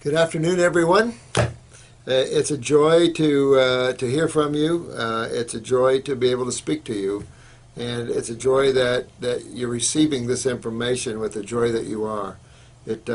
Good afternoon, everyone. It's a joy to hear from you. It's a joy to be able to speak to you, and it's a joy that you're receiving this information with the joy that you are. It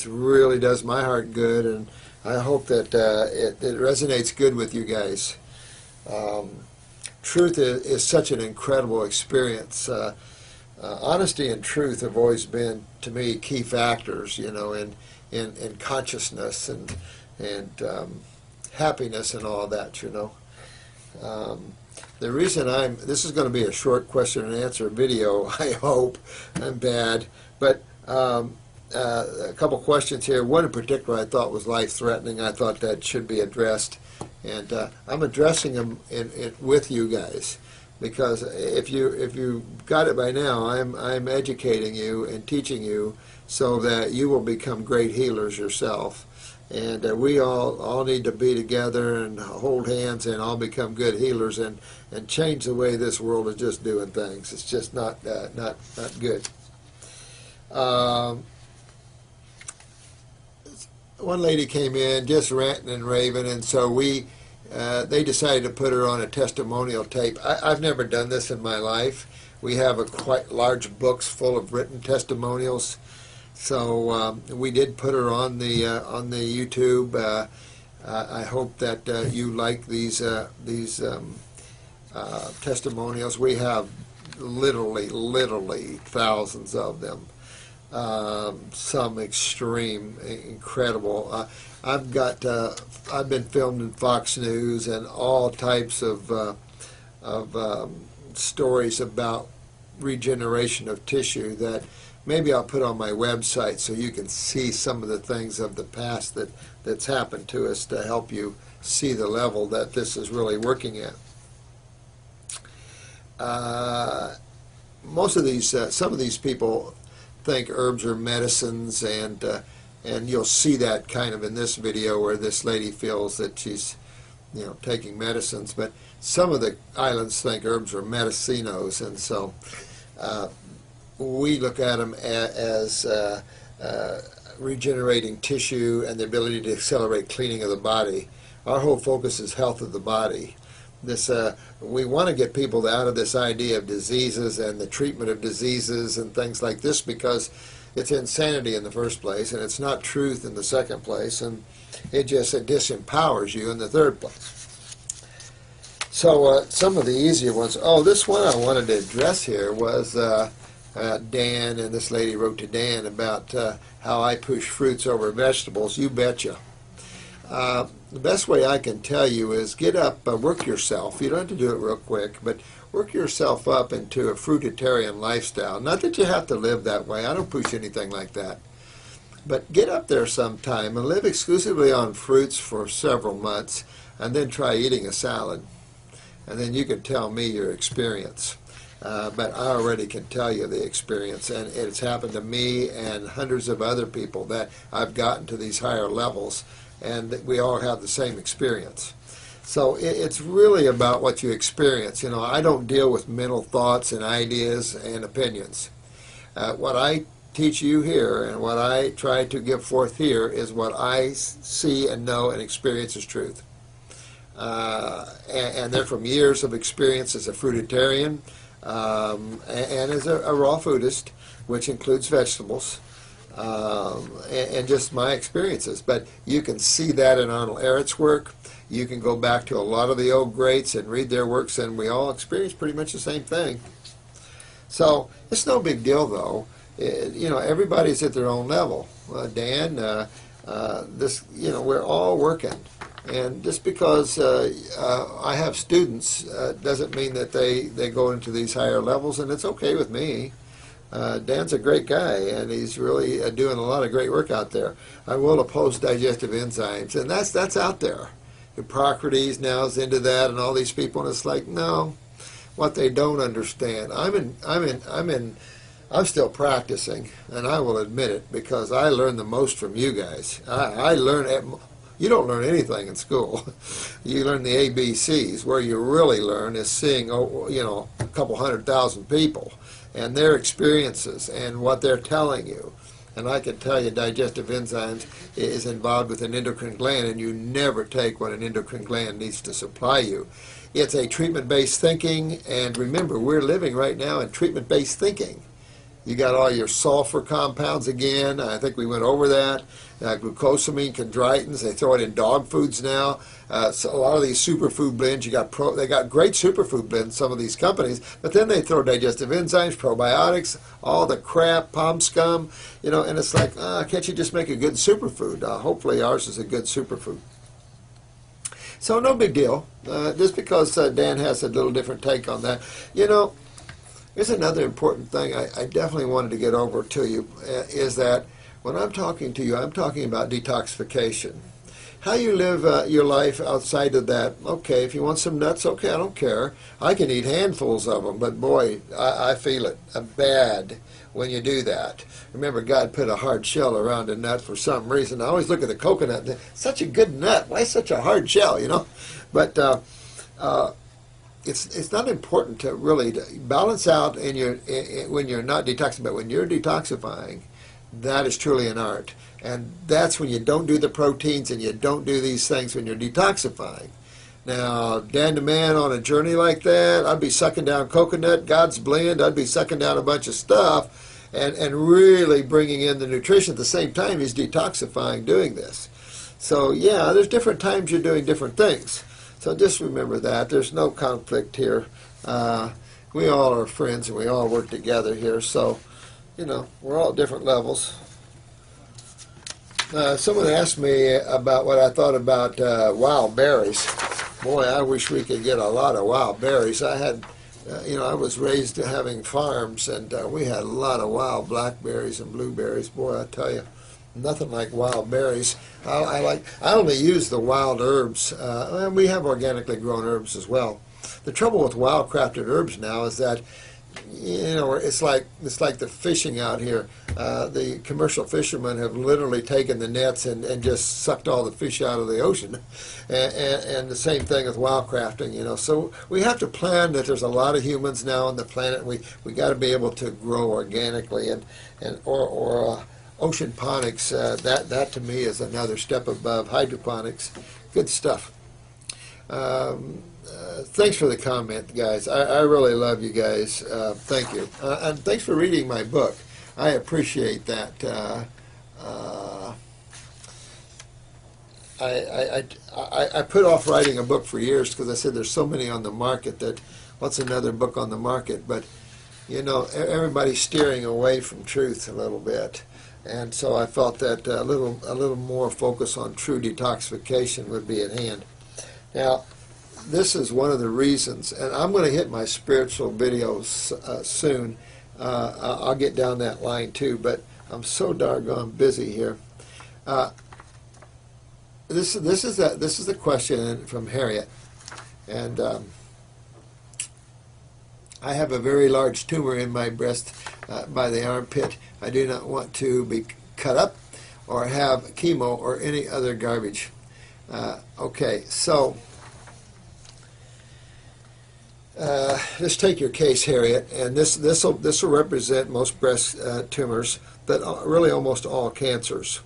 really does my heart good, and I hope that it resonates good with you guys. Um, Truth is such an incredible experience. Honesty and truth have always been, to me, key factors, in consciousness and happiness and all that. The reason this is going to be a short question and answer video, I hope. I'm bad. But a couple questions here. One in particular I thought was life-threatening. I thought that should be addressed. And I'm addressing them with you guys. Because if you got it by now, I'm educating you and teaching you so that you will become great healers yourself. And we all need to be together and hold hands and all become good healers and change the way this world is just doing things. It's just not good. One lady came in just ranting and raving, and so they decided to put her on a testimonial tape. I've never done this in my life. We have a quite large books full of written testimonials. So we did put her on the YouTube. I hope that you like these testimonials. We have literally thousands of them. Some extreme, incredible. I've been filmed in Fox News and all types of stories about regeneration of tissue that maybe I'll put on my website so you can see some of the things of the past that's happened to us to help you see the level that this is really working at. Most of these, some of these people think herbs are medicines, and you'll see that kind of in this video where this lady feels that she's taking medicines, but some of the islands think herbs are medicinos, and so we look at them as regenerating tissue and the ability to accelerate cleaning of the body. Our whole focus is health of the body. We want to get people out of this idea of diseases and the treatment of diseases and things like this, because it's insanity in the first place, and it's not truth in the second place, and it disempowers you in the third place. So some of the easier ones. Oh, this one I wanted to address here was Dan, and this lady wrote to Dan about how I push fruits over vegetables. You betcha. The best way I can tell you is get up, work yourself. You don't have to do it real quick, but work yourself up into a fruitarian lifestyle. Not that you have to live that way. I don't push anything like that. But get up there sometime and live exclusively on fruits for several months, and then try eating a salad. And then you can tell me your experience. But I already can tell you the experience, and it's happened to me and hundreds of other people that I've gotten to these higher levels, and we all have the same experience. So it's really about what you experience. I don't deal with mental thoughts and ideas and opinions. What I teach you here and what I try to give forth here is what I see and know and experience as truth. And they're from years of experience as a fruitarian and as a raw foodist, which includes vegetables. And just my experiences. But you can see that in Arnold Ehret's work. You can go back to a lot of the old greats and read their works, and we all experience pretty much the same thing. So it's no big deal, though. Everybody's at their own level. Dan, we're all working. And just because I have students doesn't mean that they go into these higher levels, and it's okay with me. Dan's a great guy, and he's really doing a lot of great work out there. I will oppose digestive enzymes, and that's out there. Hippocrates now is into that, and all these people, and it's like, no, what they don't understand. I'm still practicing, and I will admit it, because I learn the most from you guys. You don't learn anything in school. You learn the ABCs. Where you really learn is seeing, a couple 100,000 people and their experiences and what they're telling you. And I can tell you digestive enzymes is involved with an endocrine gland, and you never take what an endocrine gland needs to supply you. It's a treatment-based thinking, and remember, we're living right now in treatment-based thinking. You got all your sulfur compounds again. I think we went over that. Glucosamine, chondroitins. They throw it in dog foods now. So a lot of these superfood blends. They got great superfood blends. Some of these companies, but then they throw digestive enzymes, probiotics, all the crap, palm scum. And it's like, can't you just make a good superfood? Hopefully, ours is a good superfood. So no big deal. Just because Dan has a little different take on that, Here's another important thing I definitely wanted to get over to you, is that when I'm talking to you, I'm talking about detoxification. How you live your life outside of that, okay, if you want some nuts, okay, I don't care. I can eat handfuls of them, but boy, I feel it bad when you do that. Remember, God put a hard shell around a nut for some reason. I always look at the coconut, such a good nut, why such a hard shell, But it's not important to really balance out when you're not detoxifying, but when you're detoxifying, that is truly an art. And that's when you don't do the proteins and you don't do these things when you're detoxifying. Now, Dan the man on a journey like that, I'd be sucking down coconut, God's blend, I'd be sucking down a bunch of stuff and really bringing in the nutrition at the same time he's detoxifying doing this. So, yeah, there's different times you're doing different things. So just remember that. There's no conflict here. We all are friends and we all work together here. So, we're all at different levels. Someone asked me about what I thought about wild berries. Boy, I wish we could get a lot of wild berries. I had, I was raised having farms, and we had a lot of wild blackberries and blueberries. Boy, I tell you. Nothing like wild berries. I only use the wild herbs. And we have organically grown herbs as well. The trouble with wild crafted herbs now is that, it's like the fishing out here. The commercial fishermen have literally taken the nets and just sucked all the fish out of the ocean. And the same thing with wild crafting. So we have to plan that there's a lot of humans now on the planet. We got to be able to grow organically or ocean ponics, that to me is another step above hydroponics. Good stuff. Thanks for the comment, guys. I really love you guys. Thank you. And thanks for reading my book. I appreciate that. I put off writing a book for years because I said there's so many on the market that what's another book on the market? But, everybody's steering away from truth a little bit. And so I felt that a little more focus on true detoxification would be at hand. Now, this is one of the reasons, and I'm going to hit my spiritual videos soon. I'll get down that line too, but I'm so doggone busy here. This is the question from Harriet, and I have a very large tumor in my breast by the armpit. I do not want to be cut up or have chemo or any other garbage. Okay, so just take your case, Harriet, and this will represent most breast tumors, but really almost all cancers.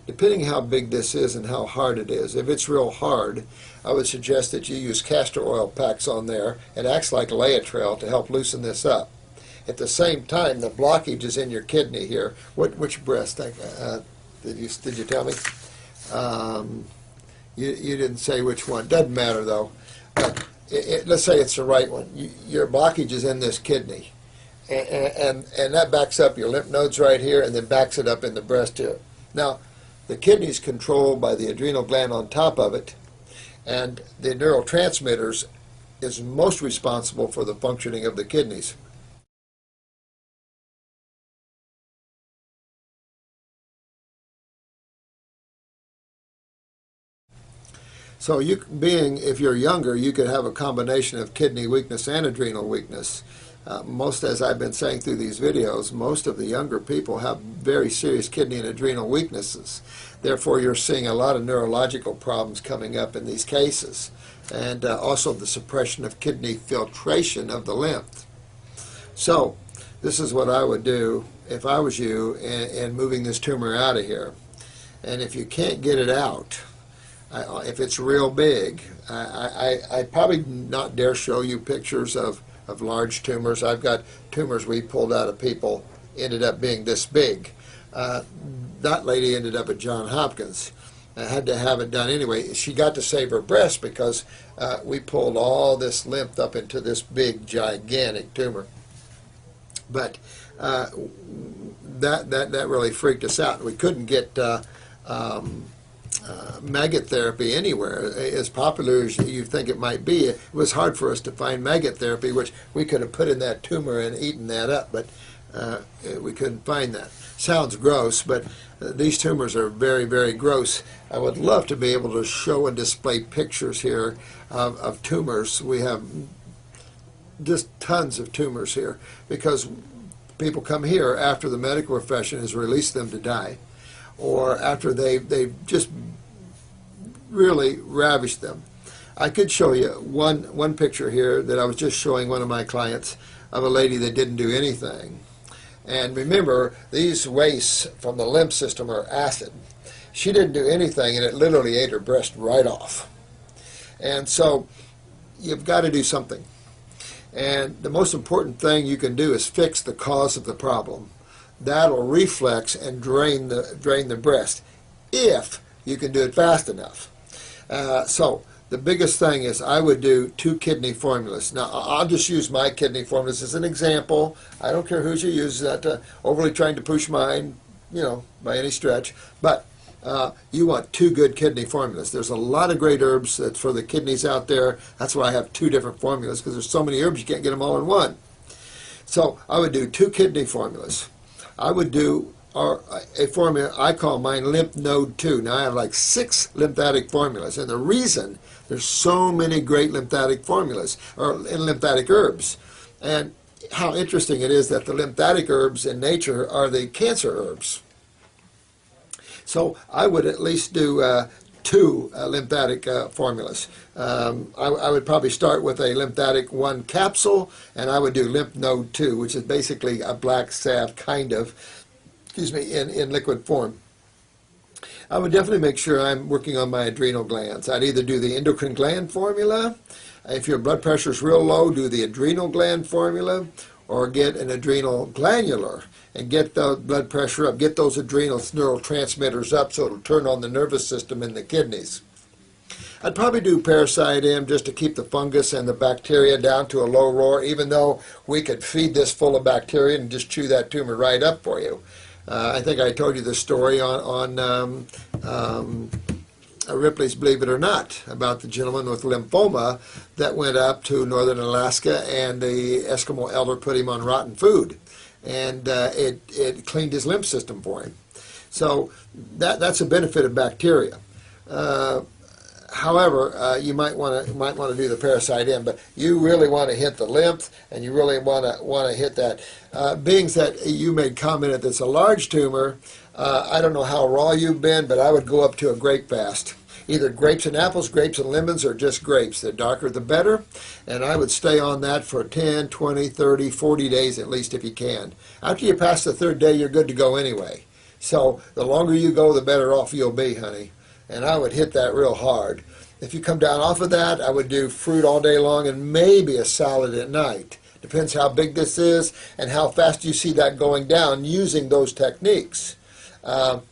Depending how big this is and how hard it is. If it's real hard, I would suggest that you use castor oil packs on there. It acts like Laetrile to help loosen this up. At the same time, the blockage is in your kidney here. Which breast? Did you tell me? You didn't say which one. Doesn't matter though. Let's say it's the right one. Your blockage is in this kidney, and that backs up your lymph nodes right here, and then backs it up in the breast here. Now, the kidney is controlled by the adrenal gland on top of it, and the neurotransmitters is most responsible for the functioning of the kidneys. So if you're younger, you could have a combination of kidney weakness and adrenal weakness. As I've been saying through these videos, most of the younger people have very serious kidney and adrenal weaknesses. Therefore, you're seeing a lot of neurological problems coming up in these cases, and also the suppression of kidney filtration of the lymph. So, this is what I would do if I was you, and moving this tumor out of here. And if you can't get it out, if it's real big, I'd probably not dare show you pictures of large tumors. I've got tumors we pulled out of people, ended up being this big. That lady ended up at Johns Hopkins. I had to have it done anyway. She got to save her breast because we pulled all this lymph up into this big, gigantic tumor. But that really freaked us out. We couldn't get maggot therapy anywhere. As popular as you think it might be, it was hard for us to find maggot therapy, which we could have put in that tumor and eaten that up, but we couldn't find that. Sounds gross, but these tumors are very, very gross. I would love to be able to show and display pictures here of tumors. We have just tons of tumors here because people come here after the medical profession has released them to die, or after they've just really ravished them. I could show you one picture here that I was just showing one of my clients of a lady that didn't do anything. And remember, these wastes from the lymph system are acid. She didn't do anything, and it literally ate her breast right off. And so you've got to do something. And the most important thing you can do is fix the cause of the problem. That'll reflex and drain the breast, if you can do it fast enough. So the biggest thing is I would do 2 kidney formulas. Now, I'll just use my kidney formulas as an example. I don't care whose you use, not overly trying to push mine, by any stretch. But you want 2 good kidney formulas. There's a lot of great herbs that's for the kidneys out there. That's why I have 2 different formulas, because there's so many herbs you can't get them all in one. So I would do 2 kidney formulas. I would do a formula I call mine Lymph Node 2. Now I have like 6 lymphatic formulas, and the reason there's so many great lymphatic formulas or lymphatic herbs, and how interesting it is that the lymphatic herbs in nature are the cancer herbs. So I would at least do 2 lymphatic formulas. I would probably start with a lymphatic 1 capsule, and I would do Lymph Node 2, which is basically a black salve kind of, in liquid form. I would definitely make sure I'm working on my adrenal glands. I'd either do the endocrine gland formula. If your blood pressure is real low, do the adrenal gland formula, or get an adrenal glandular and get the blood pressure up, get those adrenal neurotransmitters up so it'll turn on the nervous system in the kidneys. I'd probably do Parasite M just to keep the fungus and the bacteria down to a low roar, even though we could feed this full of bacteria and just chew that tumor right up for you. I think I told you the story on Ripley's Believe It or Not about the gentleman with lymphoma that went up to northern Alaska, and the Eskimo elder put him on rotten food, and it cleaned his lymph system for him. So that's a benefit of bacteria. However, you might want to do the Parasite M, but you really want to hit the lymph, and you really want to hit that. Being that you made comment that it's a large tumor, I don't know how raw you've been, but I would go up to a grape fast. Either grapes and apples, grapes and lemons, or just grapes. The darker the better, and I would stay on that for 10, 20, 30, 40 days at least if you can. After you pass the 3rd day, you're good to go anyway. So the longer you go, the better off you'll be, honey. And I would hit that real hard. If you come down off of that, I would do fruit all day long and maybe a salad at night. Depends how big this is and how fast you see that going down using those techniques.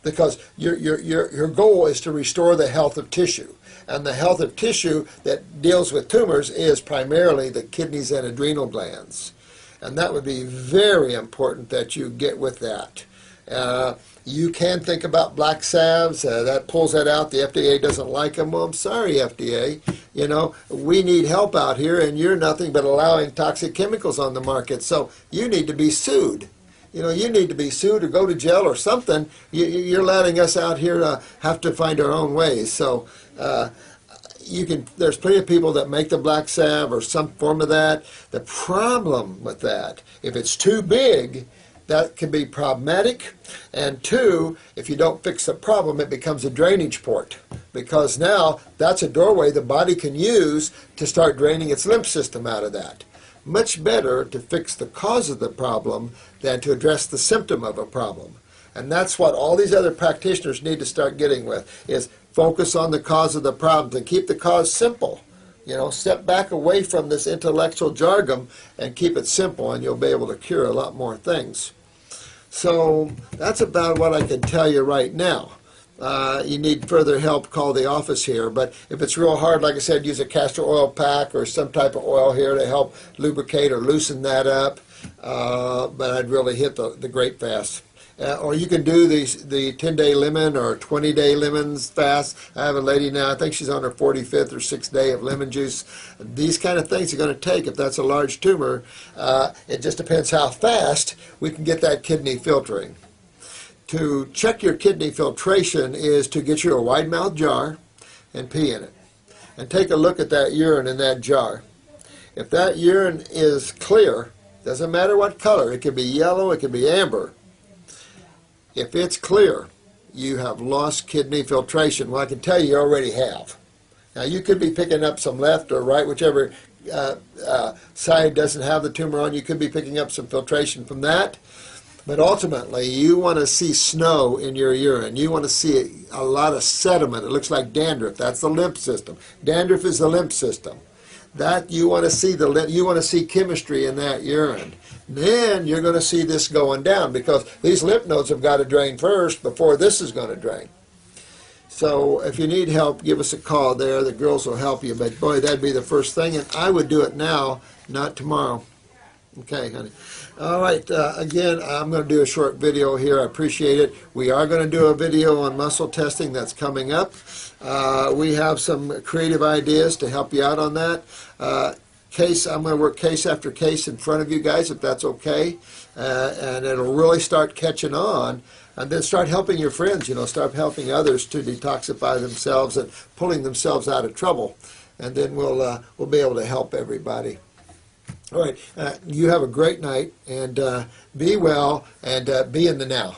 Because your goal is to restore the health of tissue. And the health of tissue that deals with tumors is primarily the kidneys and adrenal glands. And that would be very important that you get with that. You can think about black salves. That pulls that out. The FDA doesn't like them. Well, I'm sorry, FDA. We need help out here, and you're nothing but allowing toxic chemicals on the market. So you need to be sued. You need to be sued or go to jail or something. You're letting us out here have to find our own ways. So there's plenty of people that make the black salve or some form of that. The problem with that, if it's too big, that can be problematic. And 2, if you don't fix the problem, it becomes a drainage port, because now that's a doorway the body can use to start draining its lymph system out of that. much better to fix the cause of the problem than to address the symptom of a problem. And that's what all these other practitioners need to start getting with, is focus on the cause of the problems and keep the cause simple. You know, step back away from this intellectual jargon and keep it simple, and you'll be able to cure a lot more things. So that's about what I can tell you right now. You need further help, call the office here. But if it's real hard, like I said, use a castor oil pack or some type of oil here to help lubricate or loosen that up. But I'd really hit the grape fast. Or you can do the 10-day lemon or 20-day lemons fast. I have a lady now, I think she's on her 45th or 6th day of lemon juice. These kind of things are going to take, if that's a large tumor, it just depends how fast we can get that kidney filtering. To check your kidney filtration is to get you a wide mouth jar and pee in it. And take a look at that urine in that jar. If that urine is clear, doesn't matter what color, it could be yellow, it could be amber. If it's clear, you have lost kidney filtration. Well, I can tell you already have. Now, you could be picking up some left or right, whichever side doesn't have the tumor on. You could be picking up some filtration from that. But ultimately, you want to see snow in your urine. You want to see a lot of sediment. It looks like dandruff. That's the lymph system. Dandruff is the lymph system. That you want to see you want to see chemistry in that urine. Then you're going to see this going down, because these lymph nodes have got to drain first before this is going to drain. So if you need help, give us a call there. The girls will help you. But boy, that'd be the first thing, and I would do it now, not tomorrow. Okay, honey. All right, again, I'm going to do a short video here. I appreciate it. We are going to do a video on muscle testing that's coming up. We have some creative ideas to help you out on that. I'm going to work case after case in front of you guys, if that's okay. And it'll really start catching on. And then start helping your friends, start helping others to detoxify themselves and pulling themselves out of trouble. And then we'll be able to help everybody. All right, you have a great night, and be well, and be in the now.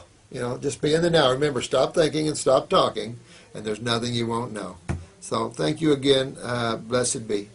Just be in the now. Remember, stop thinking and stop talking, and there's nothing you won't know. So thank you again. Blessed be.